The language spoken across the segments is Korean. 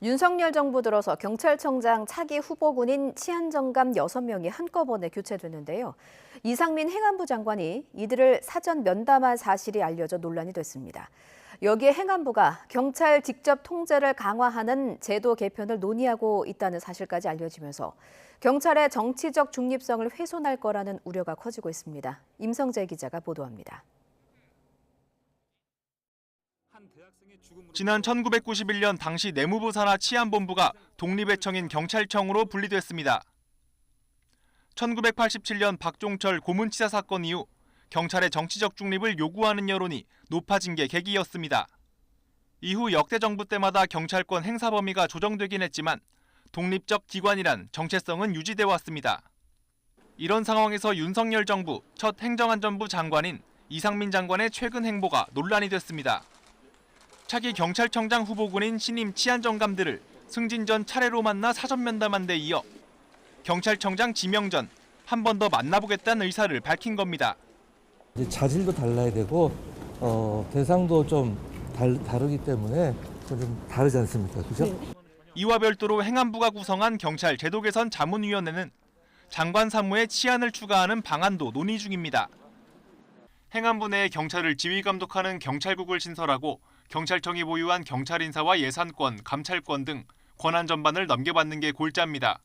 윤석열 정부 들어서 경찰청장 차기 후보군인 치안정감 6명이 한꺼번에 교체됐는데요. 이상민 행안부 장관이 이들을 사전 면담한 사실이 알려져 논란이 됐습니다. 여기에 행안부가 경찰 직접 통제를 강화하는 제도 개편을 논의하고 있다는 사실까지 알려지면서 경찰의 정치적 중립성을 훼손할 거라는 우려가 커지고 있습니다. 임성재 기자가 보도합니다. 지난 1991년 당시 내무부 산하 치안본부가 독립외청인 경찰청으로 분리됐습니다. 1987년 박종철 고문치사 사건 이후 경찰의 정치적 중립을 요구하는 여론이 높아진 게 계기였습니다. 이후 역대 정부 때마다 경찰권 행사 범위가 조정되긴 했지만 독립적 기관이란 정체성은 유지돼 왔습니다. 이런 상황에서 윤석열 정부 첫 행정안전부 장관인 이상민 장관의 최근 행보가 논란이 됐습니다. 차기 경찰청장 후보군인 신임 치안정감들을 승진 전 차례로 만나 사전 면담한 데 이어 경찰청장 지명 전 한 번 더 만나보겠다는 의사를 밝힌 겁니다. 이제 자질도 달라야 되고 대상도 좀 다르기 때문에 좀 다르지 않습니까? 그죠? 이와 별도로 행안부가 구성한 경찰 제도 개선 자문위원회는 장관 사무에 치안을 추가하는 방안도 논의 중입니다. 행안부 내에 경찰을 지휘 감독하는 경찰국을 신설하고 경찰청이 보유한 경찰 인사와 예산권, 감찰권 등 권한 전반을 넘겨받는 게 골자입니다.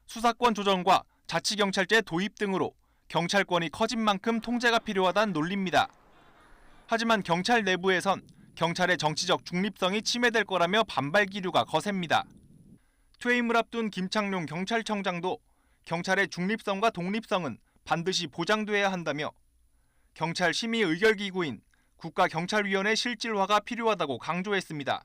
수사권 조정과 자치경찰제 도입 등으로 경찰권이 커진 만큼 통제가 필요하다는 논리입니다. 하지만 경찰 내부에선 경찰의 정치적 중립성이 침해될 거라며 반발 기류가 거셉니다. 퇴임을 앞둔 김창룡 경찰청장도 경찰의 중립성과 독립성은 반드시 보장돼야 한다며 경찰 심의 의결기구인 국가경찰위원회 실질화가 필요하다고 강조했습니다.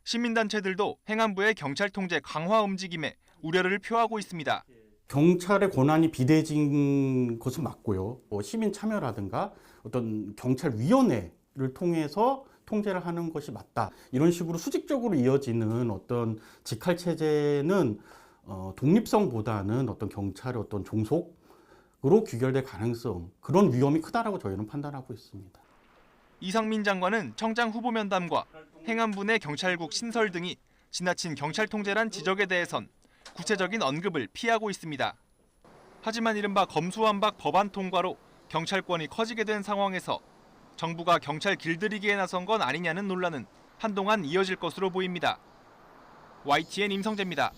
시민단체들도 행안부의 경찰 통제 강화 움직임에 우려를 표하고 있습니다. 경찰의 권한이 비대해진 것은 맞고요. 시민 참여라든가 어떤 경찰위원회를 통해서 통제를 하는 것이 맞다. 이런 식으로 수직적으로 이어지는 어떤 직할 체제는 독립성보다는 어떤 경찰의 어떤 종속으로 귀결될 가능성, 그런 위험이 크다라고 저희는 판단하고 있습니다. 이상민 장관은 청장 후보 면담과 행안부 내 경찰국 신설 등이 지나친 경찰 통제란 지적에 대해선 구체적인 언급을 피하고 있습니다. 하지만 이른바 검수완박 법안 통과로 경찰권이 커지게 된 상황에서 정부가 경찰 길들이기에 나선 건 아니냐는 논란은 한동안 이어질 것으로 보입니다. YTN 임성재입니다.